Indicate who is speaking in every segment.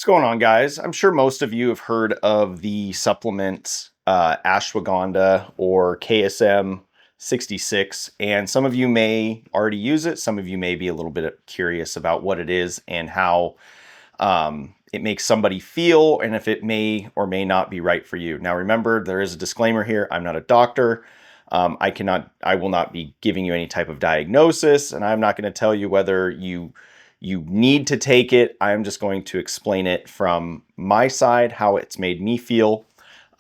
Speaker 1: What's going on, guys? I'm sure most of you have heard of the supplement ashwagandha or KSM-66, and some of you may already use it. Some of you may be a little bit curious about what it is and how it makes somebody feel, and if it may or may not be right for you. Now, remember, there is a disclaimer here. I'm not a doctor. I will not be giving you any type of diagnosis, and I'm not going to tell you whether you need to take it. I'm just going to explain it from my side, how it's made me feel.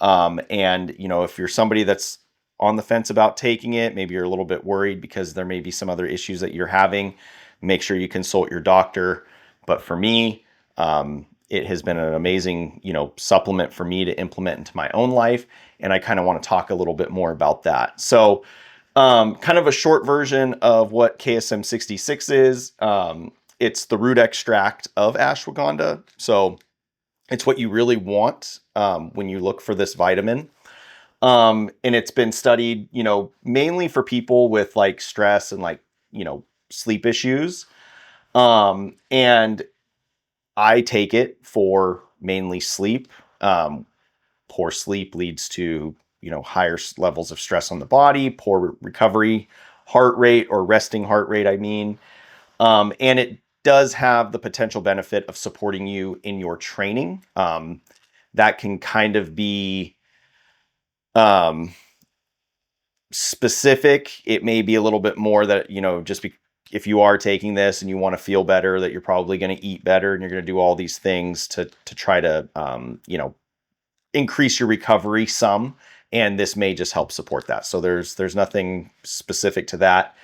Speaker 1: And, if you're somebody that's on the fence about taking it, maybe you're a little bit worried because there may be some other issues that you're having, make sure you consult your doctor. But for me, it has been an amazing, supplement for me to implement into my own life. And I kind of want to talk a little bit more about that. So, kind of a short version of what KSM-66 is. It's the root extract of ashwagandha. So it's what you really want when you look for this vitamin. And it's been studied, mainly for people with like stress and sleep issues. And I take it for mainly sleep. Poor sleep leads to, higher levels of stress on the body, poor recovery, heart rate or resting heart rate, I mean. And it does have the potential benefit of supporting you in your training. That can kind of be specific. It may be a little bit more that, if you are taking this and you want to feel better, that you're probably going to eat better and you're going to do all these things to try to, increase your recovery some. And this may just help support that. So there's nothing specific to that.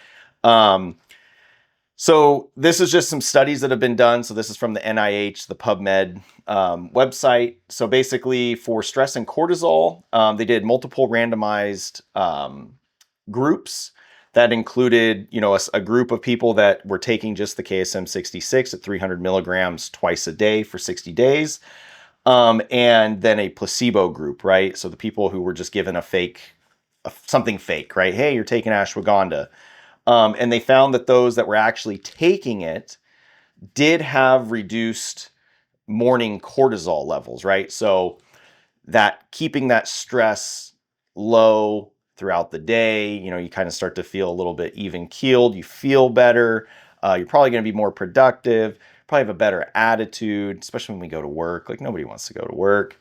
Speaker 1: So this is just some studies that have been done. So this is from the NIH, the PubMed website. So basically for stress and cortisol, they did multiple randomized groups that included, a group of people that were taking just the KSM-66 at 300 milligrams twice a day for 60 days. And then a placebo group, right? So the people who were just given something fake, right? Hey, you're taking ashwagandha. And they found that those that were actually taking it did have reduced morning cortisol levels, right? So that keeping that stress low throughout the day, you kind of start to feel a little bit even keeled. You feel better. You're probably going to be more productive, probably have a better attitude, especially when we go to work. Like nobody wants to go to work.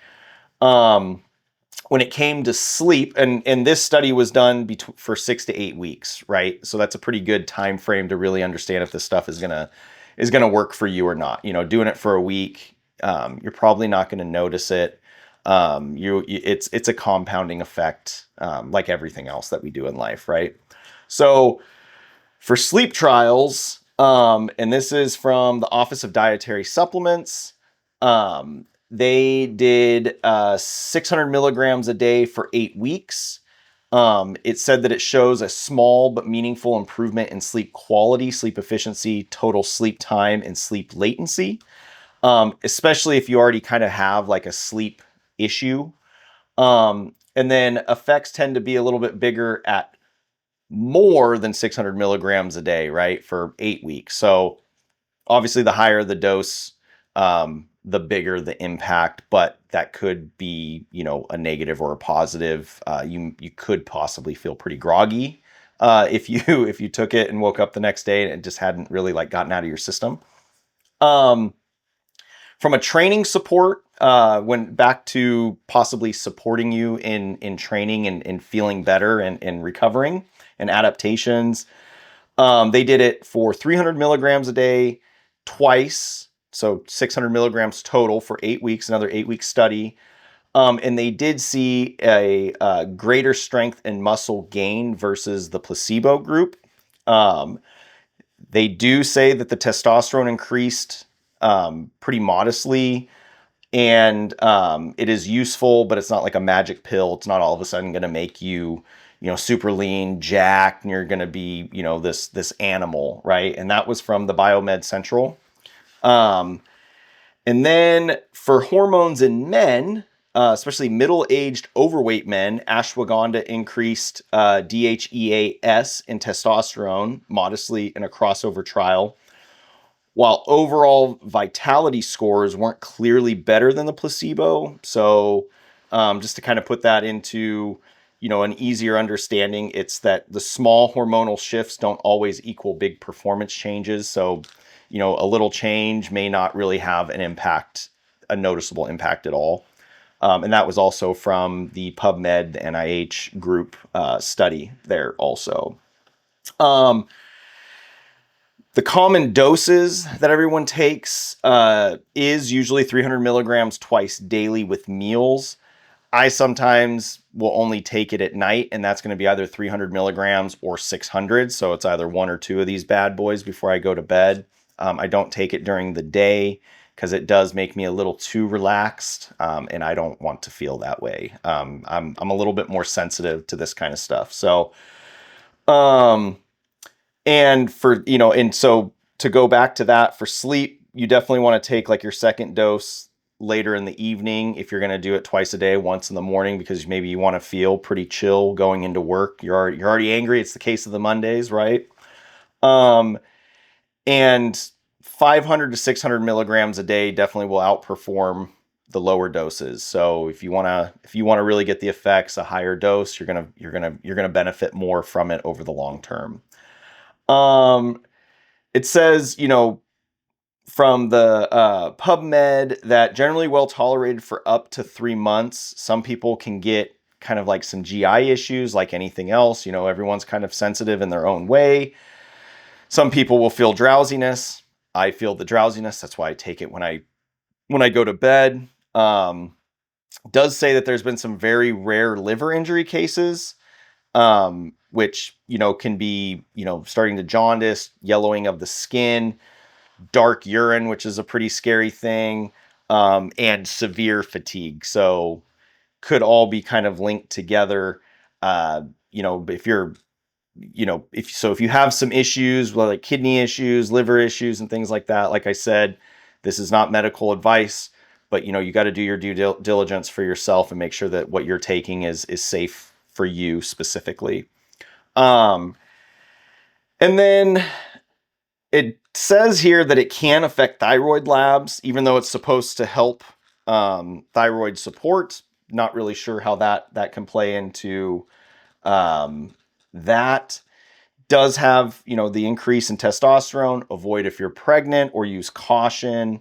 Speaker 1: When it came to sleep, and this study was done for 6 to 8 weeks, right? So that's a pretty good time frame to really understand if this stuff is gonna work for you or not. Doing it for a week, you're probably not going to notice it. It's a compounding effect, like everything else that we do in life, right? So for sleep trials, and this is from the Office of Dietary Supplements. They did 600 milligrams a day for 8 weeks. It said that it shows a small but meaningful improvement in sleep quality, sleep efficiency, total sleep time, and sleep latency, especially if you already kind of have like a sleep issue. And then effects tend to be a little bit bigger at more than 600 milligrams a day, right, for 8 weeks. So obviously the higher the dose, the bigger the impact, but that could be, a negative or a positive. You could possibly feel pretty groggy if you took it and woke up the next day and it just hadn't really gotten out of your system. From a training support, went back to possibly supporting you in training and feeling better and recovering and adaptations. They did it for 300 milligrams a day twice. So 600 milligrams total for 8 weeks, another 8-week study. And they did see a greater strength and muscle gain versus the placebo group. They do say that the testosterone increased pretty modestly, and it is useful, but it's not like a magic pill. It's not all of a sudden going to make you, super lean, jacked, and you're going to be, this animal, right? And that was from the Biomed Central. And then for hormones in men, especially middle-aged overweight men, ashwagandha increased DHEAS and testosterone modestly in a crossover trial, while overall vitality scores weren't clearly better than the placebo. So just to kind of put that into, an easier understanding, it's that the small hormonal shifts don't always equal big performance changes. So, a little change may not really have an impact, a noticeable impact at all. And that was also from the PubMed, the NIH group study there also. The common doses that everyone takes is usually 300 milligrams twice daily with meals. I sometimes will only take it at night, and that's going to be either 300 milligrams or 600. So it's either one or two of these bad boys before I go to bed. I don't take it during the day because it does make me a little too relaxed, and I don't want to feel that way. I'm a little bit more sensitive to this kind of stuff. So, and so to go back to that, for sleep, you definitely want to take like your second dose later in the evening if you're going to do it twice a day, once in the morning, because maybe you want to feel pretty chill going into work. You're already angry. It's the case of the Mondays, right? And 500 to 600 milligrams a day definitely will outperform the lower doses. So if you want to really get the effects, a higher dose, you're going to benefit more from it over the long term. It says, from the PubMed that generally well tolerated for up to 3 months. Some people can get kind of like some GI issues like anything else. Everyone's kind of sensitive in their own way. Some people will feel drowsiness. I feel the drowsiness. That's why I take it when I go to bed. Does say that there's been some very rare liver injury cases, which, can be, starting to jaundice, yellowing of the skin, dark urine, which is a pretty scary thing, and severe fatigue. So could all be kind of linked together. If you're, if you have some issues, like kidney issues, liver issues, and things like that, like I said, this is not medical advice, but you got to do your due diligence for yourself and make sure that what you're taking is safe for you specifically. And then it says here that it can affect thyroid labs, even though it's supposed to help thyroid support. Not really sure how that can play into that. Does have, the increase in testosterone. Avoid if you're pregnant, or use caution,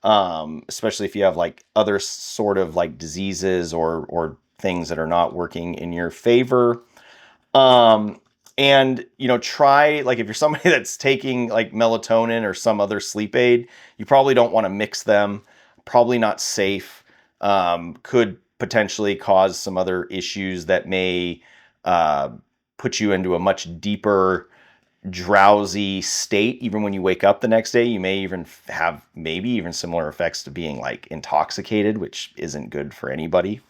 Speaker 1: especially if you have like other sort of like diseases or things that are not working in your favor. And, try, like if you're somebody that's taking like melatonin or some other sleep aid, you probably don't want to mix them. Probably not safe. Could potentially cause some other issues that may put you into a much deeper drowsy state. Even when you wake up the next day, you may even have maybe even similar effects to being like intoxicated, which isn't good for anybody.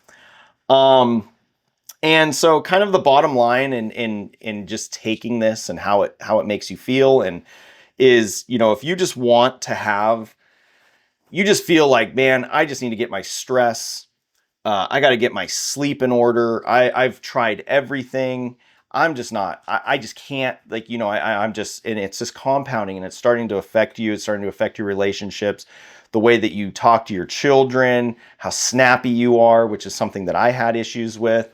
Speaker 1: And so kind of the bottom line in just taking this and how it makes you feel, and is, if you just want to have, you just feel like, man, I just need to get my stress, I got to get my sleep in order. I've tried everything. I'm just not, I just can't, like, I'm just, and it's just compounding, and it's starting to affect you. It's starting to affect your relationships, the way that you talk to your children, how snappy you are, which is something that I had issues with.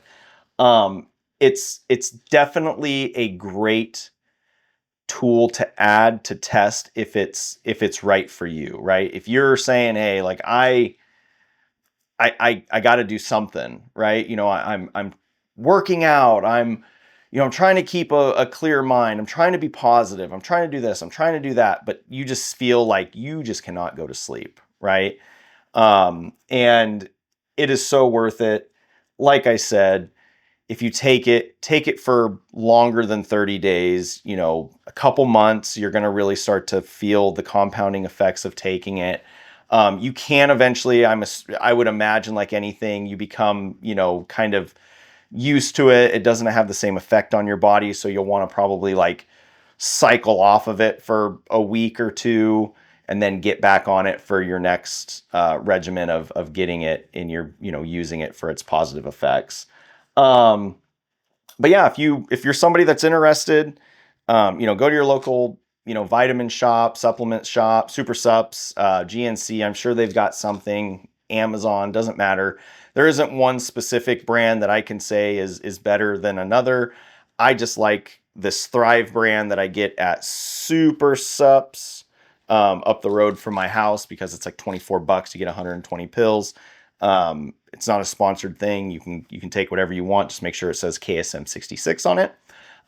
Speaker 1: It's definitely a great tool to add to test if it's right for you, right? If you're saying, hey, like I got to do something, right? I'm working out. I'm trying to keep a clear mind. I'm trying to be positive. I'm trying to do this. I'm trying to do that. But you just feel like you just cannot go to sleep, right? And it is so worth it. Like I said, if you take it for longer than 30 days, a couple months, you're going to really start to feel the compounding effects of taking it. You can eventually, I would imagine, like anything, you become, kind of used to it. It doesn't have the same effect on your body. So you'll want to probably like cycle off of it for a week or two, and then get back on it for your next regimen of getting it in your, using it for its positive effects. But yeah, if you're somebody that's interested, go to your local, you know, vitamin shop, supplement shop, Super Sups, GNC, I'm sure they've got something, Amazon, doesn't matter. There isn't one specific brand that I can say is better than another. I just like this Thrive brand that I get at Super Sups up the road from my house because it's like 24 bucks to get 120 pills. It's not a sponsored thing. You can take whatever you want. Just make sure it says KSM-66 on it.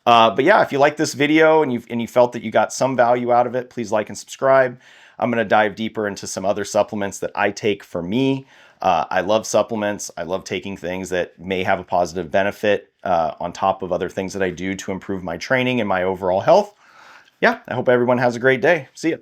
Speaker 1: But yeah, if you like this video and you felt that you got some value out of it, please like and subscribe. I'm going to dive deeper into some other supplements that I take for me. I love supplements. I love taking things that may have a positive benefit on top of other things that I do to improve my training and my overall health. Yeah, I hope everyone has a great day. See ya.